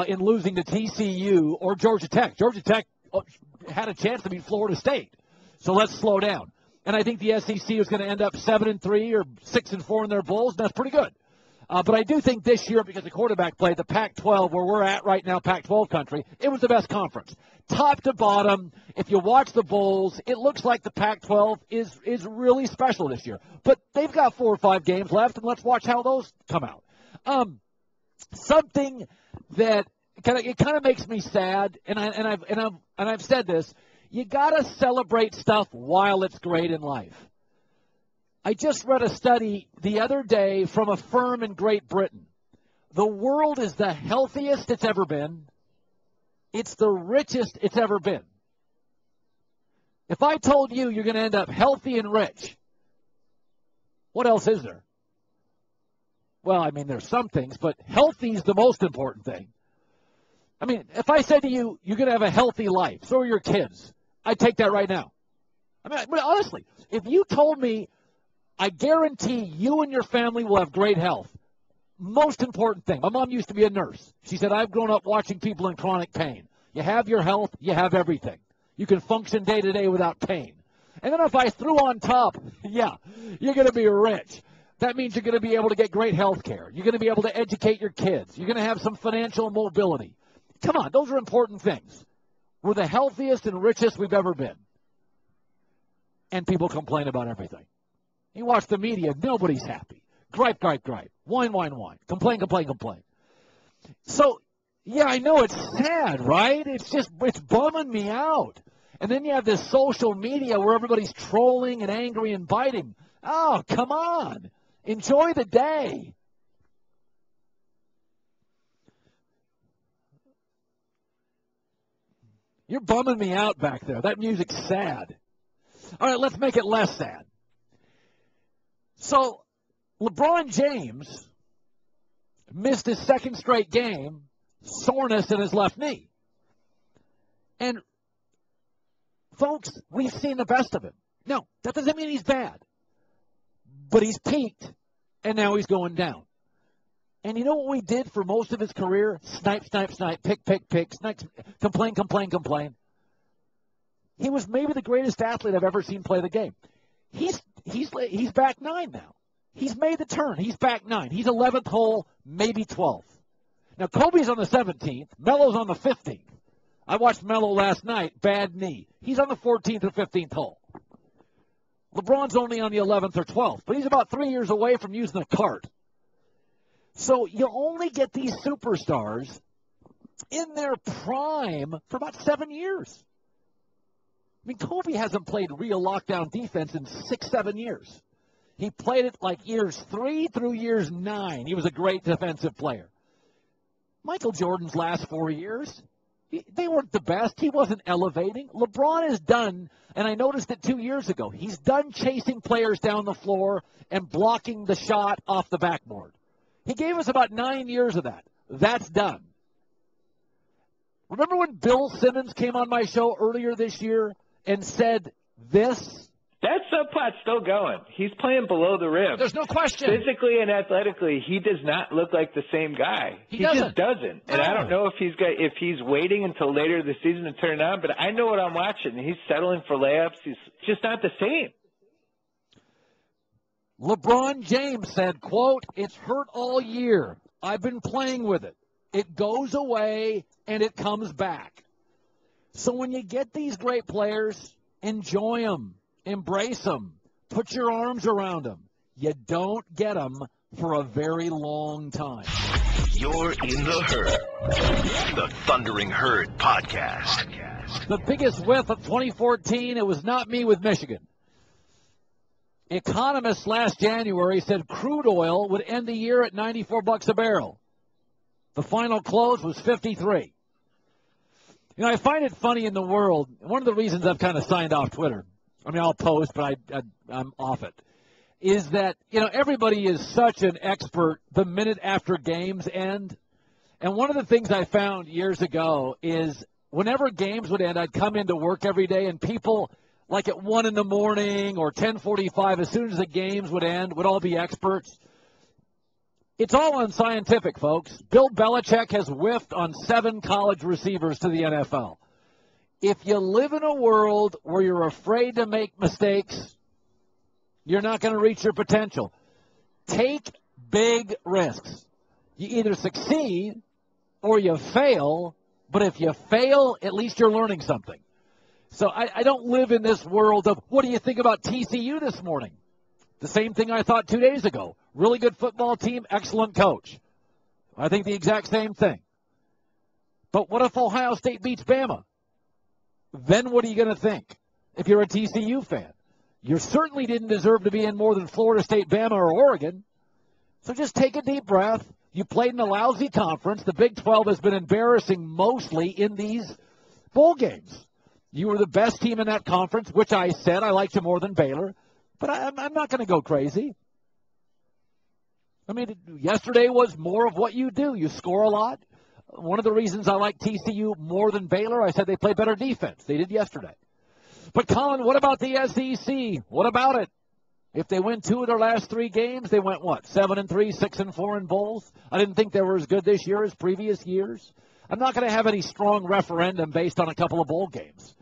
S3: in losing to TCU or Georgia Tech. Georgia Tech had a chance to beat Florida State. So let's slow down. And I think the SEC is going to end up 7-3 or 6-4 in their bowls, and that's pretty good. But I do think this year, because the quarterback play, the Pac-12, where we're at right now, Pac-12 country, it was the best conference. Top to bottom, if you watch the bowls, it looks like the Pac-12 is really special this year. But they've got 4 or 5 games left, and let's watch how those come out. Something that kind of makes me sad, and I've said this. You gotta celebrate stuff while it's great in life. I just read a study the other day from a firm in Great Britain. The world is the healthiest it's ever been. It's the richest it's ever been. If I told you you're going to end up healthy and rich, what else is there? Well, I mean, there's some things, but healthy is the most important thing. I mean, if I said to you, you're going to have a healthy life, so are your kids, I'd take that right now. I mean, but honestly, if you told me, I guarantee you and your family will have great health, most important thing. My mom used to be a nurse. She said, I've grown up watching people in chronic pain. You have your health, you have everything. You can function day to day without pain. And then if I threw on top, yeah, you're going to be rich. That means you're going to be able to get great health care. You're going to be able to educate your kids. You're going to have some financial mobility. Come on, those are important things. We're the healthiest and richest we've ever been. And people complain about everything. You watch the media, nobody's happy. Gripe, gripe, gripe. Whine, whine, whine. Complain, complain, complain. So, yeah, I know it's sad, right? It's bumming me out. And then you have this social media where everybody's trolling and angry and biting. Oh, come on. Enjoy the day. You're bumming me out back there. That music's sad. All right, let's make it less sad. So, LeBron James missed his second straight game, soreness in his left knee. And, folks, we've seen the best of him. No, that doesn't mean he's bad. But he's peaked, and now he's going down. And you know what we did for most of his career? Snipe, snipe, snipe, pick, pick, pick, snipe, complain, complain, complain. He was maybe the greatest athlete I've ever seen play the game. He's back 9 now. He's made the turn. He's back 9. He's 11th hole, maybe 12th. Now, Kobe's on the 17th. Melo's on the 15th. I watched Melo last night, bad knee. He's on the 14th or 15th hole. LeBron's only on the 11th or 12th, but he's about 3 years away from using a cart. So you only get these superstars in their prime for about 7 years. I mean, Kobe hasn't played real lockdown defense in 6-7 years. He played it like years 3 through years 9. He was a great defensive player. Michael Jordan's last 4 years, they weren't the best. He wasn't elevating. LeBron is done, and I noticed it 2 years ago. He's done chasing players down the floor and blocking the shot off the backboard. He gave us about 9 years of that. That's done. Remember when Bill Simmons came on my show earlier this year and said this?
S6: That subplot's still going. He's playing below the rim.
S3: There's no question.
S6: Physically and athletically, he does not look like the same guy. He just doesn't. And I don't know if he's waiting until later this season to turn it on, but I know what I'm watching. He's settling for layups. He's just not the same.
S3: LeBron James said, quote, "It's hurt all year. I've been playing with it. It goes away and it comes back." So when you get these great players, enjoy them. Embrace them. Put your arms around them. You don't get them for a very long time.
S2: You're in the Herd, the Thundering Herd podcast.
S3: The biggest whiff of 2014, it was not me with Michigan. Economists last January said crude oil would end the year at $94 a barrel. The final close was 53. You know, I find it funny in the world. One of the reasons I've kind of signed off Twitter, I mean, I'll post, but I'm off it, is that, you know, everybody is such an expert the minute after games end. And one of the things I found years ago is whenever games would end, I'd come into work every day, and people, like at 1 in the morning or 10:45, as soon as the games would end, would all be experts. It's all unscientific, folks. Bill Belichick has whiffed on 7 college receivers to the NFL. If you live in a world where you're afraid to make mistakes, you're not going to reach your potential. Take big risks. You either succeed or you fail, but if you fail, at least you're learning something. So I don't live in this world of, what do you think about TCU this morning? The same thing I thought 2 days ago. Really good football team, excellent coach. I think the exact same thing. But what if Ohio State beats Bama? Then what are you going to think if you're a TCU fan? You certainly didn't deserve to be in more than Florida State, Bama, or Oregon. So just take a deep breath. You played in a lousy conference. The Big 12 has been embarrassing mostly in these bowl games. You were the best team in that conference, which I said I liked you more than Baylor. But I'm not going to go crazy. I mean, yesterday was more of what you do. You score a lot. One of the reasons I like TCU more than Baylor, I said they play better defense. They did yesterday. But, Colin, what about the SEC? What about it? If they win 2 of their last 3 games, they went, 7-3, 6-4 in bowls? I didn't think they were as good this year as previous years. I'm not going to have any strong referendum based on a couple of bowl games.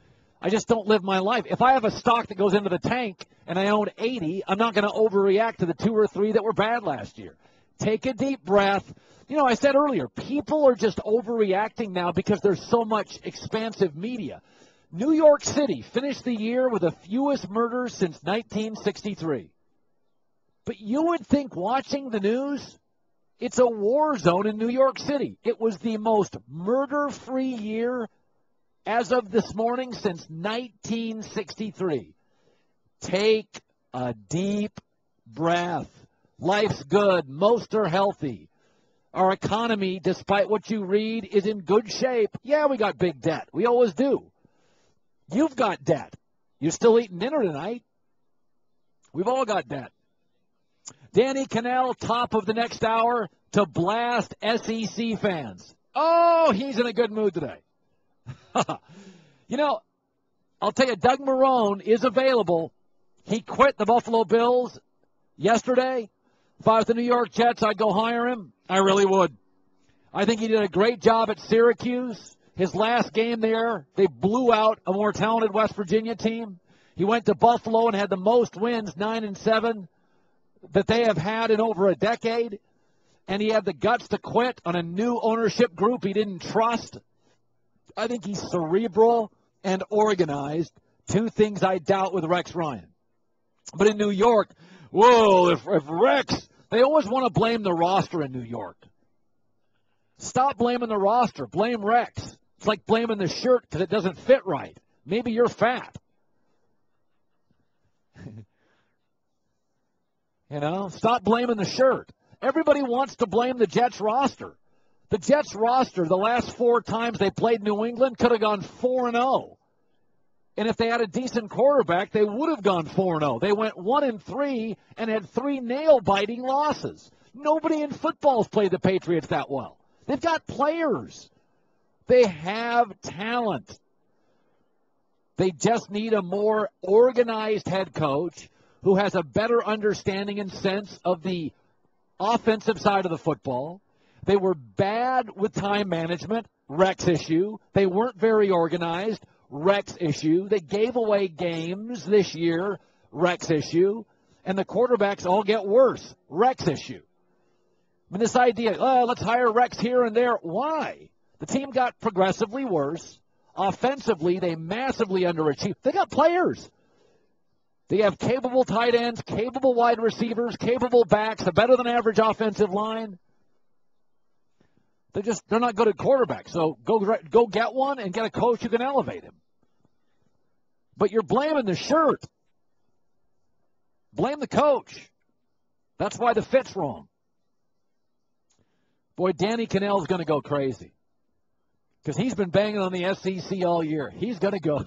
S3: I just don't live my life. If I have a stock that goes into the tank and I own 80, I'm not going to overreact to the 2 or 3 that were bad last year. Take a deep breath. You know, I said earlier, people are just overreacting now because there's so much expansive media. New York City finished the year with the fewest murders since 1963. But you would think, watching the news, it's a war zone in New York City. It was the most murder-free year as of this morning since 1963. Take a deep breath. Life's good. Most are healthy. Our economy, despite what you read, is in good shape. Yeah, we got big debt. We always do. You've got debt. You're still eating dinner tonight. We've all got debt. Danny Kanell, top of the next hour to blast SEC fans. Oh, he's in a good mood today. You know, I'll tell you, Doug Marrone is available. He quit the Buffalo Bills yesterday. If I was the New York Jets, I'd go hire him. I really would. I think he did a great job at Syracuse. His last game there, they blew out a more talented West Virginia team. He went to Buffalo and had the most wins, 9-7, that they have had in over a decade. And he had the guts to quit on a new ownership group he didn't trust. I think he's cerebral and organized. 2 things I doubt with Rex Ryan. But in New York, whoa, if Rex, they always want to blame the roster in New York. Stop blaming the roster. Blame Rex. It's like blaming the shirt because it doesn't fit right. Maybe you're fat. Stop blaming the shirt. Everybody wants to blame the Jets roster. The Jets roster, the last 4 times they played New England, could have gone 4-0. And if they had a decent quarterback, they would have gone 4-0. They went 1-3 and had 3 nail-biting losses. Nobody in football has played the Patriots that well. They've got players. They have talent. They just need a more organized head coach who has a better understanding and sense of the offensive side of the football. They were bad with time management, Rex issue. They weren't very organized, Rex issue. They gave away games this year, Rex issue. And the quarterbacks all get worse, Rex issue. I mean, this idea, let's hire Rex here and there. Why? The team got progressively worse. Offensively, they massively underachieved. They got players. They have capable tight ends, capable wide receivers, capable backs, a better-than-average offensive line. They're not good at quarterbacks. So go get one and get a coach who can elevate him. But you're blaming the shirt. Blame the coach. That's why the fit's wrong. Boy, Danny Kanell is going to go crazy because he's been banging on the SEC all year. He's going to go.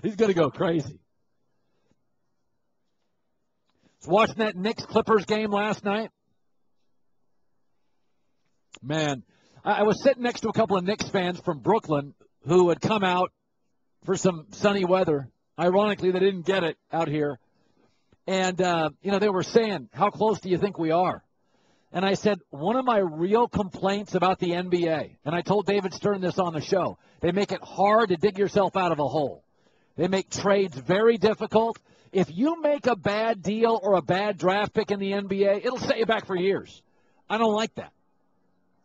S3: He's going to go crazy. I was watching that Knicks-Clippers game last night. Man, I was sitting next to a couple of Knicks fans from Brooklyn who had come out for some sunny weather. Ironically, they didn't get it out here. And, they were saying, how close do you think we are? And I said, one of my real complaints about the NBA, and I told David Stern this on the show, they make it hard to dig yourself out of a hole. They make trades very difficult. If you make a bad deal or a bad draft pick in the NBA, it'll set you back for years. I don't like that.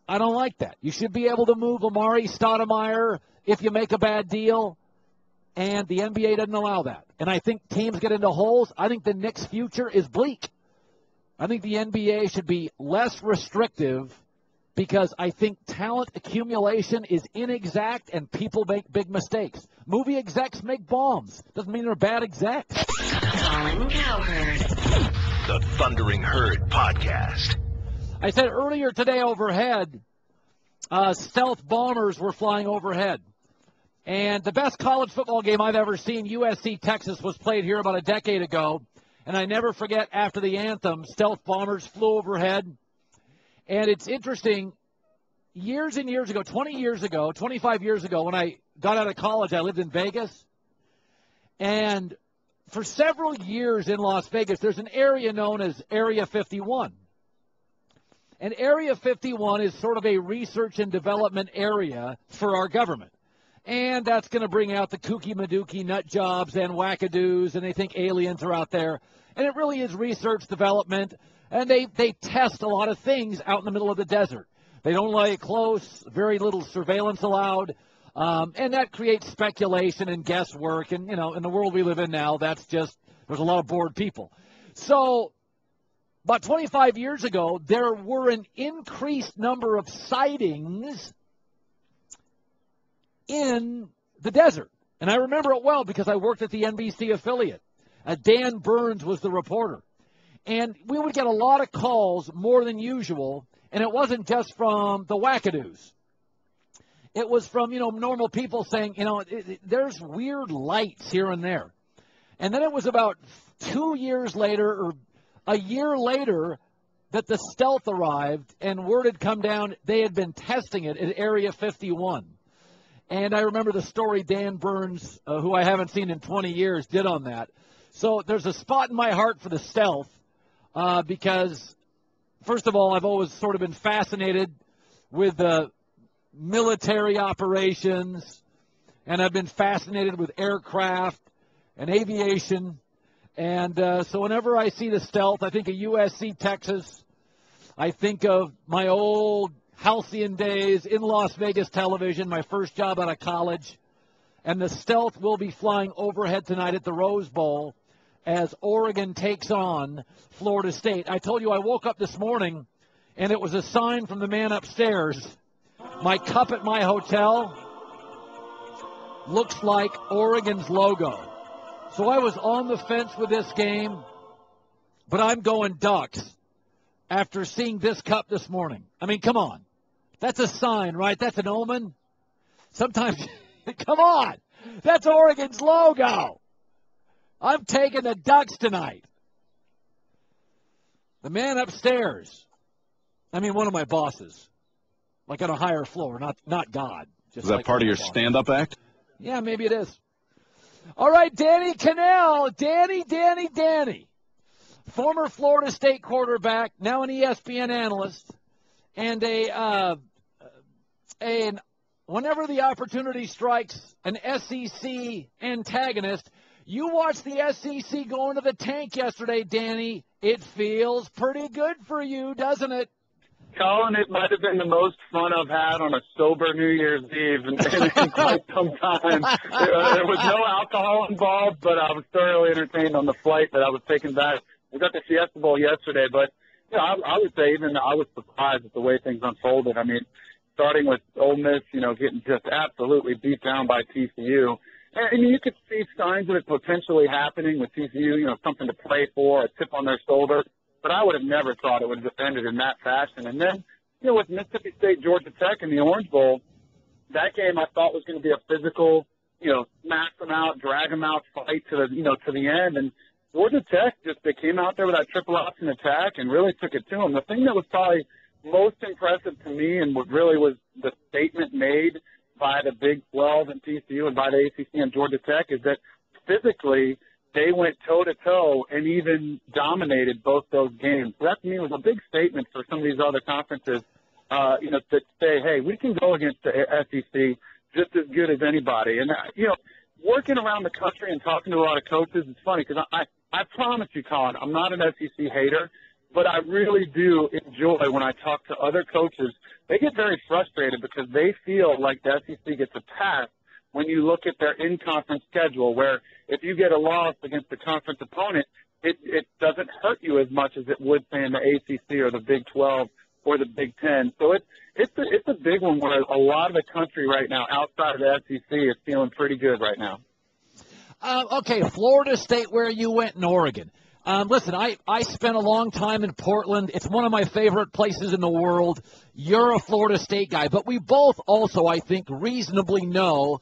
S3: I don't like that. You should be able to move Amari Stoudemire if you make a bad deal, and the NBA doesn't allow that. And I think teams get into holes. I think the Knicks' future is bleak. I think the NBA should be less restrictive because I think talent accumulation is inexact and people make big mistakes. Movie execs make bombs. Doesn't mean they're bad execs.
S2: Colin Cowherd. The Thundering Herd Podcast.
S3: I said earlier today overhead, stealth bombers were flying overhead. And the best college football game I've ever seen, USC-Texas, was played here about a decade ago. And I never forget, after the anthem, stealth bombers flew overhead. And it's interesting, years and years ago, 20 years ago, 25 years ago, when I got out of college, I lived in Vegas. And for several years in Las Vegas, there's an area known as Area 51. And Area 51 is sort of a research and development area for our government. And that's going to bring out the kooky madooky nut jobs and wackadoos, and they think aliens are out there. And it really is research development, and they test a lot of things out in the middle of the desert. They don't lay it close, very little surveillance allowed, and that creates speculation and guesswork. And, in the world we live in now, there's a lot of bored people. So about 25 years ago, there were an increased number of sightings in the desert. And I remember it well because I worked at the NBC affiliate. Dan Burns was the reporter. And we would get a lot of calls, more than usual, and it wasn't just from the wackadoos. It was from, normal people saying, there's weird lights here and there. And then it was about 2 years later or a year later that the stealth arrived and word had come down they had been testing it at Area 51. And I remember the story Dan Burns, who I haven't seen in 20 years, did on that. So there's a spot in my heart for the stealth because, first of all, I've always sort of been fascinated with the military operations, and I've been fascinated with aircraft and aviation. And so whenever I see the stealth, I think of USC, Texas. I think of my old halcyon days in Las Vegas television, my first job out of college. And the stealth will be flying overhead tonight at the Rose Bowl as Oregon takes on Florida State. I told you I woke up this morning, and it was a sign from the man upstairs. My cup at my hotel looks like Oregon's logo. So I was on the fence with this game, but I'm going Ducks after seeing this cup this morning. I mean, come on. That's a sign, right? That's an omen. Sometimes, come on. That's Oregon's logo. I'm taking the Ducks tonight. The man upstairs, I mean, one of my bosses, like on a higher floor, not God.
S10: Is that like part of your stand-up act?
S3: Yeah, maybe it is. All right, Danny Kanell. Danny. Former Florida State quarterback, now an ESPN analyst, and whenever the opportunity strikes, an SEC antagonist. You watched the SEC go into the tank yesterday, Danny. It feels pretty good for you, doesn't it?
S5: Colin, it might have been the most fun I've had on a sober New Year's Eve in quite some time. There was no alcohol involved, but I was thoroughly entertained on the flight that I was taking back. We got the Fiesta Bowl yesterday, but I would say even I was surprised at the way things unfolded. I mean, starting with Ole Miss, getting just absolutely beat down by TCU. And you could see signs of it potentially happening with TCU, something to play for, a chip on their shoulder. But I would have never thought it would have ended in that fashion. And then, with Mississippi State, Georgia Tech in the Orange Bowl, that game I thought was going to be a physical, smash them out, drag them out fight to the end. And Georgia Tech they came out there with that triple option attack and really took it to them. The thing that was probably most impressive to me and what really was the statement made by the Big 12 and TCU and by the ACC and Georgia Tech is that physically they went toe-to-toe and even dominated both those games. So that, to me, was a big statement for some of these other conferences, to say, hey, we can go against the SEC just as good as anybody. And, working around the country and talking to a lot of coaches, it's funny because I promise you, Colin, I'm not an SEC hater, but I really do enjoy when I talk to other coaches. They get very frustrated because they feel like the SEC gets a pass when you look at their in-conference schedule, where if you get a loss against a conference opponent, it doesn't hurt you as much as it would, say, in the ACC or the Big 12 or the Big 10. So it's a big one where a lot of the country right now outside of the SEC is feeling pretty good right now.
S3: Okay, Florida State, where you went, in Oregon. Listen, I spent a long time in Portland. It's one of my favorite places in the world. You're a Florida State guy, but we both also, I think, reasonably know,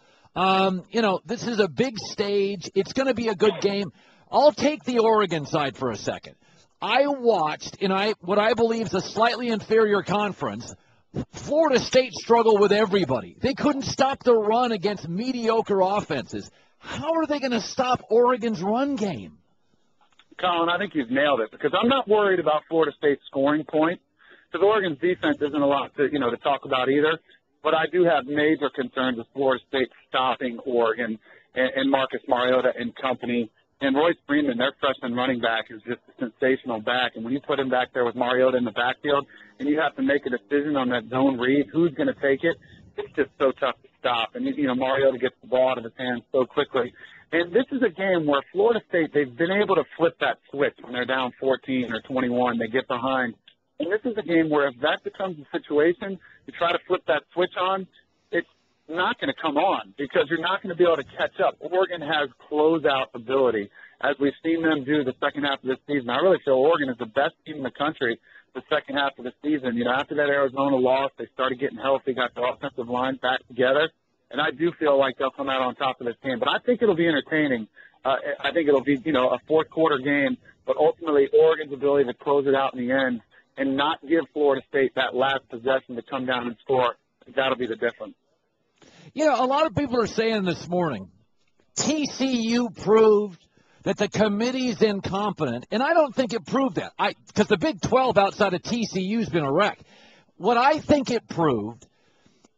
S3: this is a big stage. It's going to be a good game. I'll take the Oregon side for a second. I watched, in what I believe is a slightly inferior conference, Florida State struggle with everybody. They couldn't stop the run against mediocre offenses. How are they going to stop Oregon's run game?
S5: Colin, I think you've nailed it because I'm not worried about Florida State's scoring points because Oregon's defense isn't a lot to talk about either. But I do have major concerns with Florida State stopping Oregon and Marcus Mariota and company. And Royce Freeman, their freshman running back, is just a sensational back. And when you put him back there with Mariota in the backfield and you have to make a decision on that zone read, who's going to take it, it's just so tough to stop. And, Mariota gets the ball out of his hands so quickly. And this is a game where Florida State, they've been able to flip that switch when they're down 14 or 21. They get behind. And this is a game where if that becomes a situation, you try to flip that switch on, it's not going to come on because you're not going to be able to catch up. Oregon has closeout ability, as we've seen them do the second half of this season. I really feel Oregon is the best team in the country the second half of the season. After that Arizona loss, they started getting healthy, got the offensive line back together. And I do feel like they'll come out on top of this game. But I think it'll be entertaining. I think it'll be, a fourth-quarter game. But ultimately, Oregon's ability to close it out in the end and not give Florida State that last possession to come down and score, that'll be the difference.
S3: A lot of people are saying this morning, TCU proved that the committee's incompetent. And I don't think it proved that. Because the Big 12 outside of TCU has been a wreck. What I think it proved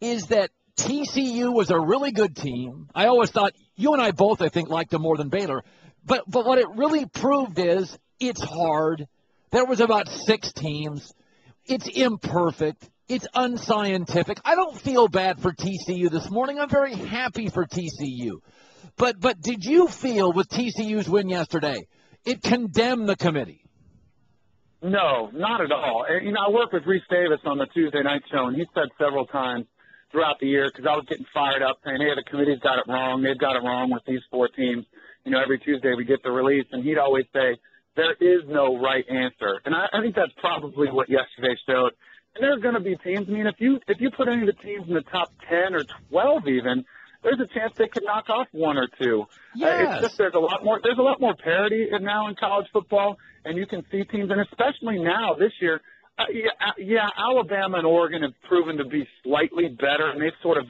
S3: is that TCU was a really good team. I always thought, you and I both, I think, liked them more than Baylor. But what it really proved is it's hard. There was about 6 teams. It's imperfect. It's unscientific. I don't feel bad for TCU this morning. I'm very happy for TCU. But did you feel with TCU's win yesterday, it condemned the committee?
S5: No, not at all. I work with Reese Davis on the Tuesday night show, and he said several times throughout the year, because I was getting fired up saying, hey, the committee's got it wrong. They've got it wrong with these 4 teams. every Tuesday we get the release, and he'd always say, there is no right answer. And I think that's probably what yesterday showed. And there are going to be teams. I mean, if you put any of the teams in the top 10 or 12 even, there's a chance they could knock off one or two.
S3: Yes.
S5: It's just there's a lot more parity now in college football, and you can see teams, and especially now this year. Alabama and Oregon have proven to be slightly better, and they've sort of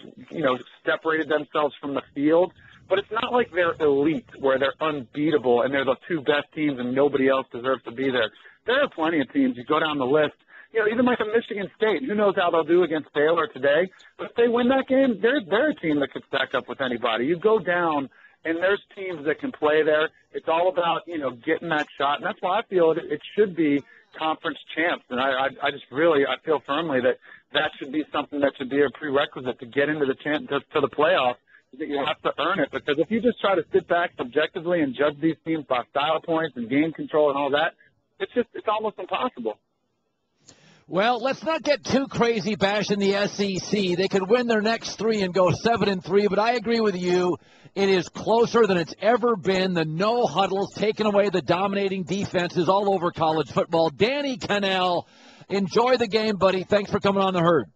S5: separated themselves from the field. But it's not like they're elite, where they're unbeatable and they're the two best teams and nobody else deserves to be there. There are plenty of teams. You go down the list. Even like a Michigan State, who knows how they'll do against Baylor today. But if they win that game, they're a team that could stack up with anybody. You go down, and there's teams that can play there. It's all about, getting that shot. And that's why I feel it should be conference champs. And I feel firmly that should be something that should be a prerequisite to get into to the playoffs, that you have to earn it. Because if you just try to sit back subjectively and judge these teams by style points and game control and all that, it's almost impossible.
S3: Well, let's not get too crazy bashing the SEC. They could win their next 3 and go 7-3, but I agree with you. It is closer than it's ever been. The no huddles taking away the dominating defenses all over college football. Danny Kanell, enjoy the game, buddy. Thanks for coming on the Herd.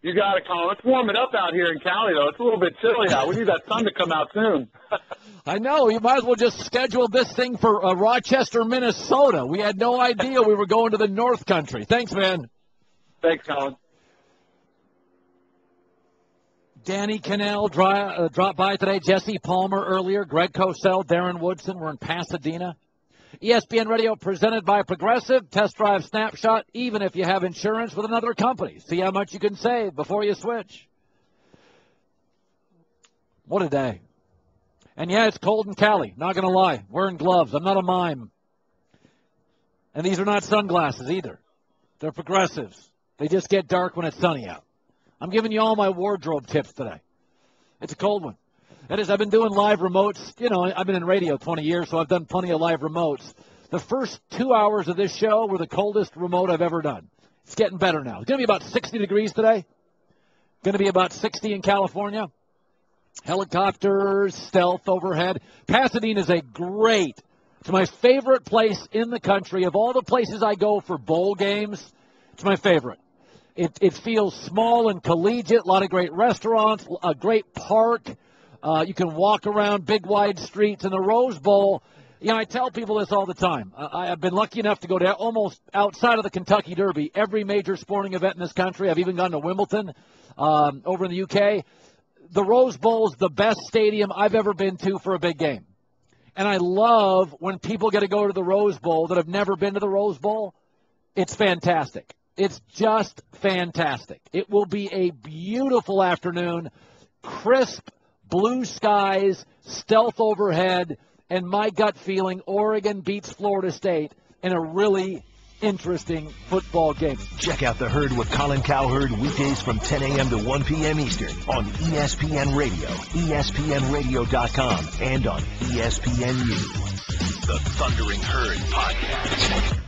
S5: You got it, Colin. Let's warm it up out here in Cali, though. It's a little bit chilly out. We need that sun to come out soon.
S3: I know. You might as well just schedule this thing for Rochester, Minnesota. We had no idea we were going to the North Country. Thanks, man.
S5: Thanks, Colin.
S3: Danny Kanell dropped by today. Jesse Palmer earlier. Greg Cosell, Darren Woodson. We're in Pasadena. ESPN Radio presented by Progressive. Test drive snapshot, even if you have insurance with another company. See how much you can save before you switch. What a day. And, yeah, it's cold in Cali. Not going to lie. Wearing gloves. I'm not a mime. And these are not sunglasses either. They're Progressives. They just get dark when it's sunny out. I'm giving you all my wardrobe tips today. It's a cold one. That is, I've been doing live remotes. I've been in radio 20 years, so I've done plenty of live remotes. The first 2 hours of this show were the coldest remote I've ever done. It's getting better now. It's going to be about 60 degrees today. Going to be about 60 in California. Helicopters, stealth overhead. Pasadena is it's my favorite place in the country. Of all the places I go for bowl games, it's my favorite. It feels small and collegiate, a lot of great restaurants, a great park. You can walk around big, wide streets. And the Rose Bowl, I tell people this all the time. I've been lucky enough to go to almost outside of the Kentucky Derby, every major sporting event in this country. I've even gone to Wimbledon over in the UK. The Rose Bowl is the best stadium I've ever been to for a big game. And I love when people get to go to the Rose Bowl that have never been to the Rose Bowl. It's fantastic. It's just fantastic. It will be a beautiful afternoon, crisp blue skies, stealth overhead, and my gut feeling, Oregon beats Florida State in a really interesting football game.
S2: Check out The Herd with Colin Cowherd weekdays from 10 a.m. to 1 p.m. Eastern on ESPN Radio, ESPNradio.com, and on ESPNU. The Thundering Herd Podcast.